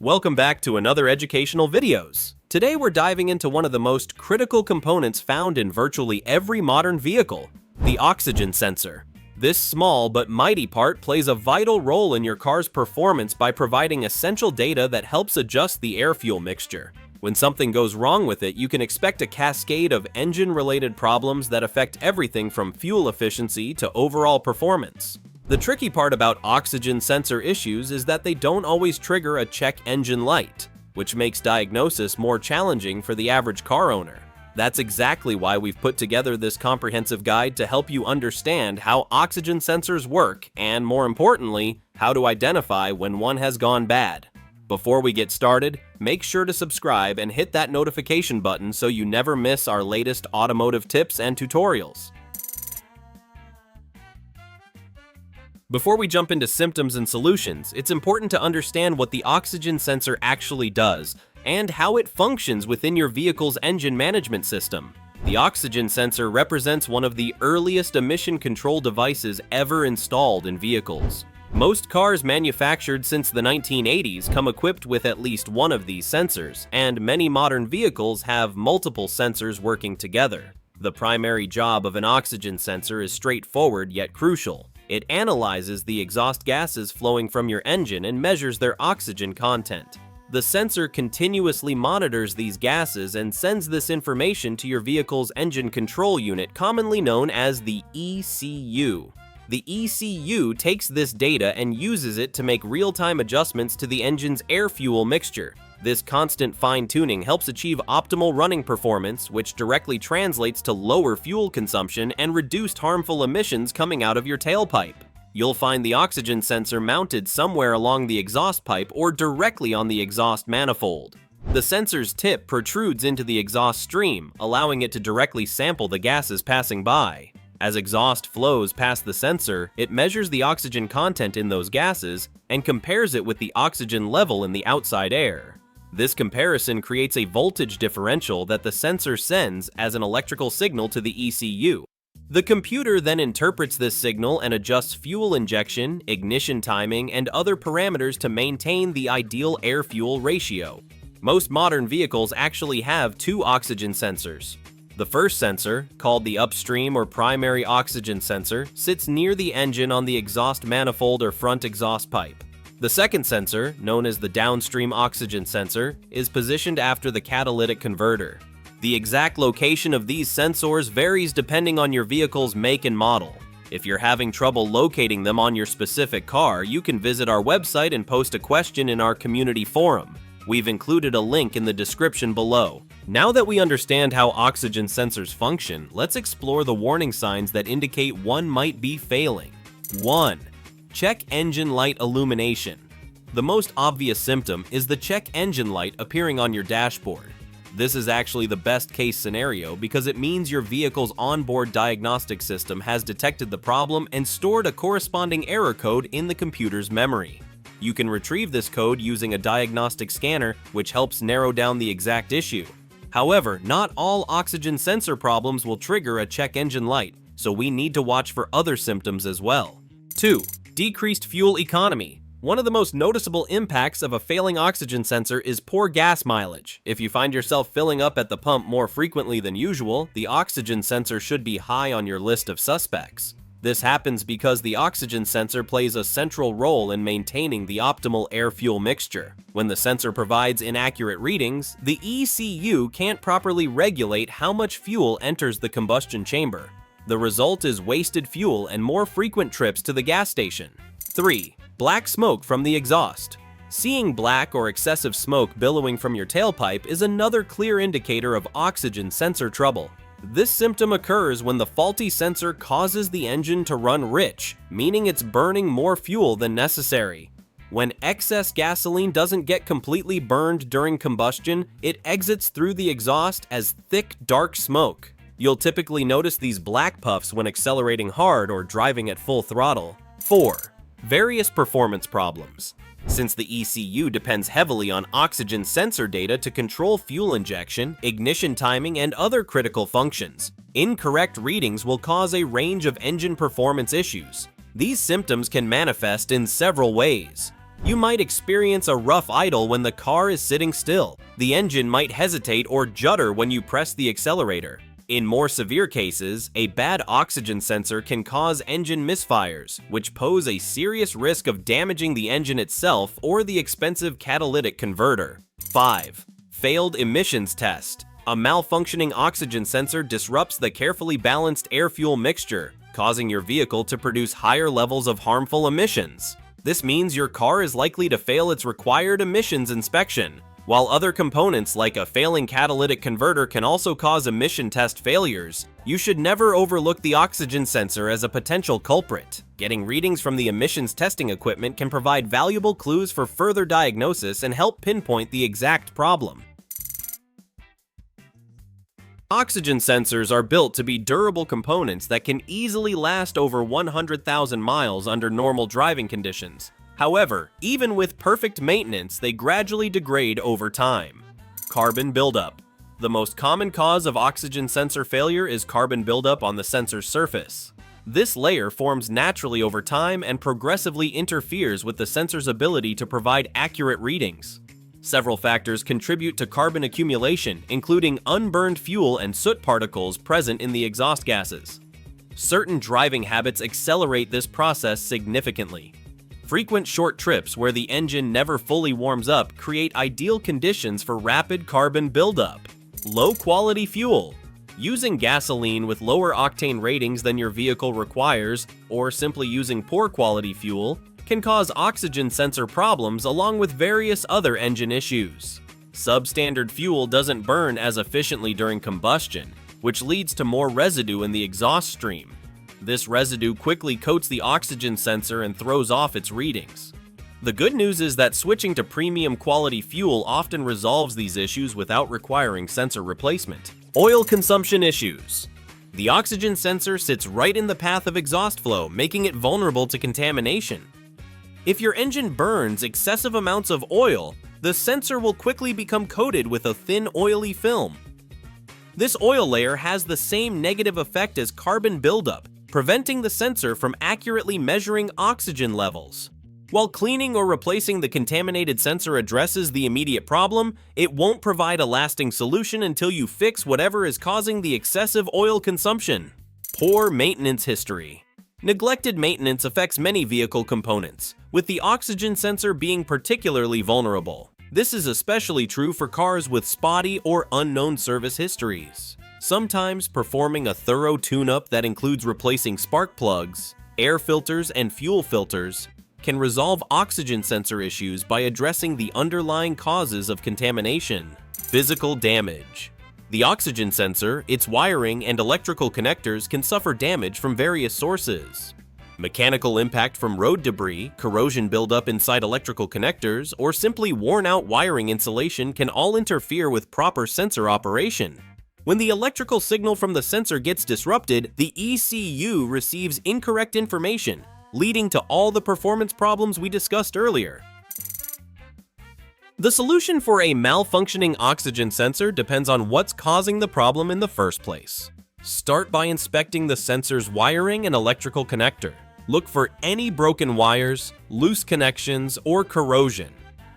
Welcome back to another educational videos. Today we're diving into one of the most critical components found in virtually every modern vehicle, the oxygen sensor. This small but mighty part plays a vital role in your car's performance by providing essential data that helps adjust the air-fuel mixture. When something goes wrong with it, you can expect a cascade of engine-related problems that affect everything from fuel efficiency to overall performance. The tricky part about oxygen sensor issues is that they don't always trigger a check engine light, which makes diagnosis more challenging for the average car owner. That's exactly why we've put together this comprehensive guide to help you understand how oxygen sensors work and, more importantly, how to identify when one has gone bad. Before we get started, make sure to subscribe and hit that notification button so you never miss our latest automotive tips and tutorials. Before we jump into symptoms and solutions, it's important to understand what the oxygen sensor actually does and how it functions within your vehicle's engine management system. The oxygen sensor represents one of the earliest emission control devices ever installed in vehicles. Most cars manufactured since the 1980s come equipped with at least one of these sensors, and many modern vehicles have multiple sensors working together. The primary job of an oxygen sensor is straightforward yet crucial. It analyzes the exhaust gases flowing from your engine and measures their oxygen content. The sensor continuously monitors these gases and sends this information to your vehicle's engine control unit, commonly known as the ECU. The ECU takes this data and uses it to make real-time adjustments to the engine's air-fuel mixture. This constant fine-tuning helps achieve optimal running performance, which directly translates to lower fuel consumption and reduced harmful emissions coming out of your tailpipe. You'll find the oxygen sensor mounted somewhere along the exhaust pipe or directly on the exhaust manifold. The sensor's tip protrudes into the exhaust stream, allowing it to directly sample the gases passing by. As exhaust flows past the sensor, it measures the oxygen content in those gases and compares it with the oxygen level in the outside air. This comparison creates a voltage differential that the sensor sends as an electrical signal to the ECU. The computer then interprets this signal and adjusts fuel injection, ignition timing, and other parameters to maintain the ideal air-fuel ratio. Most modern vehicles actually have two oxygen sensors. The first sensor, called the upstream or primary oxygen sensor, sits near the engine on the exhaust manifold or front exhaust pipe. The second sensor, known as the downstream oxygen sensor, is positioned after the catalytic converter. The exact location of these sensors varies depending on your vehicle's make and model. If you're having trouble locating them on your specific car, you can visit our website and post a question in our community forum. We've included a link in the description below. Now that we understand how oxygen sensors function, let's explore the warning signs that indicate one might be failing. 1. Check engine light illumination. The most obvious symptom is the check engine light appearing on your dashboard. This is actually the best case scenario because it means your vehicle's onboard diagnostic system has detected the problem and stored a corresponding error code in the computer's memory. You can retrieve this code using a diagnostic scanner, which helps narrow down the exact issue. However, not all oxygen sensor problems will trigger a check engine light, so we need to watch for other symptoms as well. 2. Decreased fuel economy. One of the most noticeable impacts of a failing oxygen sensor is poor gas mileage. If you find yourself filling up at the pump more frequently than usual, the oxygen sensor should be high on your list of suspects. This happens because the oxygen sensor plays a central role in maintaining the optimal air-fuel mixture. When the sensor provides inaccurate readings, the ECU can't properly regulate how much fuel enters the combustion chamber. The result is wasted fuel and more frequent trips to the gas station. 3. Black smoke from the exhaust. Seeing black or excessive smoke billowing from your tailpipe is another clear indicator of oxygen sensor trouble. This symptom occurs when the faulty sensor causes the engine to run rich, meaning it's burning more fuel than necessary. When excess gasoline doesn't get completely burned during combustion, it exits through the exhaust as thick, dark smoke. You'll typically notice these black puffs when accelerating hard or driving at full throttle. 4. Various performance problems. Since the ECU depends heavily on oxygen sensor data to control fuel injection, ignition timing, and other critical functions, incorrect readings will cause a range of engine performance issues. These symptoms can manifest in several ways. You might experience a rough idle when the car is sitting still. The engine might hesitate or judder when you press the accelerator. In more severe cases, a bad oxygen sensor can cause engine misfires, which pose a serious risk of damaging the engine itself or the expensive catalytic converter. 5. Failed emissions test. A malfunctioning oxygen sensor disrupts the carefully balanced air-fuel mixture, causing your vehicle to produce higher levels of harmful emissions. This means your car is likely to fail its required emissions inspection. While other components like a failing catalytic converter can also cause emission test failures, you should never overlook the oxygen sensor as a potential culprit. Getting readings from the emissions testing equipment can provide valuable clues for further diagnosis and help pinpoint the exact problem. Oxygen sensors are built to be durable components that can easily last over 100,000 miles under normal driving conditions. However, even with perfect maintenance, they gradually degrade over time. Carbon buildup. The most common cause of oxygen sensor failure is carbon buildup on the sensor's surface. This layer forms naturally over time and progressively interferes with the sensor's ability to provide accurate readings. Several factors contribute to carbon accumulation, including unburned fuel and soot particles present in the exhaust gases. Certain driving habits accelerate this process significantly. Frequent short trips where the engine never fully warms up create ideal conditions for rapid carbon buildup. Low-quality fuel. Using gasoline with lower octane ratings than your vehicle requires, or simply using poor quality fuel, can cause oxygen sensor problems along with various other engine issues. Substandard fuel doesn't burn as efficiently during combustion, which leads to more residue in the exhaust stream. This residue quickly coats the oxygen sensor and throws off its readings. The good news is that switching to premium quality fuel often resolves these issues without requiring sensor replacement. Oil consumption issues. The oxygen sensor sits right in the path of exhaust flow, making it vulnerable to contamination. If your engine burns excessive amounts of oil, the sensor will quickly become coated with a thin, oily film. This oil layer has the same negative effect as carbon buildup, preventing the sensor from accurately measuring oxygen levels. While cleaning or replacing the contaminated sensor addresses the immediate problem, it won't provide a lasting solution until you fix whatever is causing the excessive oil consumption. Poor maintenance history. Neglected maintenance affects many vehicle components, with the oxygen sensor being particularly vulnerable. This is especially true for cars with spotty or unknown service histories. Sometimes performing a thorough tune-up that includes replacing spark plugs, air filters, and fuel filters can resolve oxygen sensor issues by addressing the underlying causes of contamination. Physical damage. The oxygen sensor, its wiring, and electrical connectors can suffer damage from various sources. Mechanical impact from road debris, corrosion buildup inside electrical connectors, or simply worn-out wiring insulation can all interfere with proper sensor operation. When the electrical signal from the sensor gets disrupted, the ECU receives incorrect information, leading to all the performance problems we discussed earlier. The solution for a malfunctioning oxygen sensor depends on what's causing the problem in the first place. Start by inspecting the sensor's wiring and electrical connector. Look for any broken wires, loose connections, or corrosion.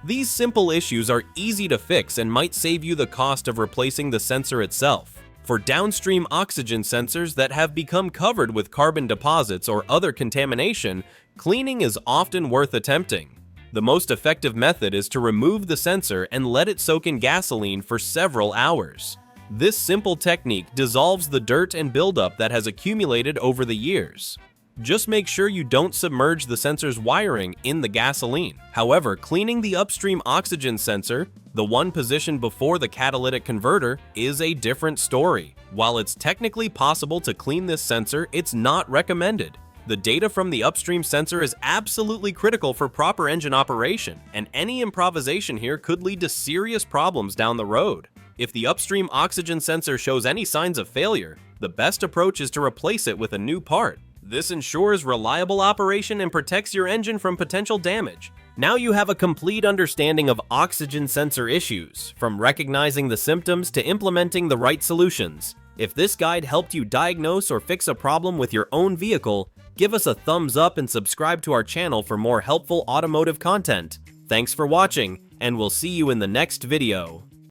These simple issues are easy to fix and might save you the cost of replacing the sensor itself. For downstream oxygen sensors that have become covered with carbon deposits or other contamination, cleaning is often worth attempting. The most effective method is to remove the sensor and let it soak in gasoline for several hours. This simple technique dissolves the dirt and buildup that has accumulated over the years. Just make sure you don't submerge the sensor's wiring in the gasoline. However, cleaning the upstream oxygen sensor, the one positioned before the catalytic converter, is a different story. While it's technically possible to clean this sensor, it's not recommended. The data from the upstream sensor is absolutely critical for proper engine operation, and any improvisation here could lead to serious problems down the road. If the upstream oxygen sensor shows any signs of failure, the best approach is to replace it with a new part. This ensures reliable operation and protects your engine from potential damage. Now you have a complete understanding of oxygen sensor issues, from recognizing the symptoms to implementing the right solutions. If this guide helped you diagnose or fix a problem with your own vehicle, Give us a thumbs up and subscribe to our channel for more helpful automotive content. Thanks for watching, and we'll see you in the next video.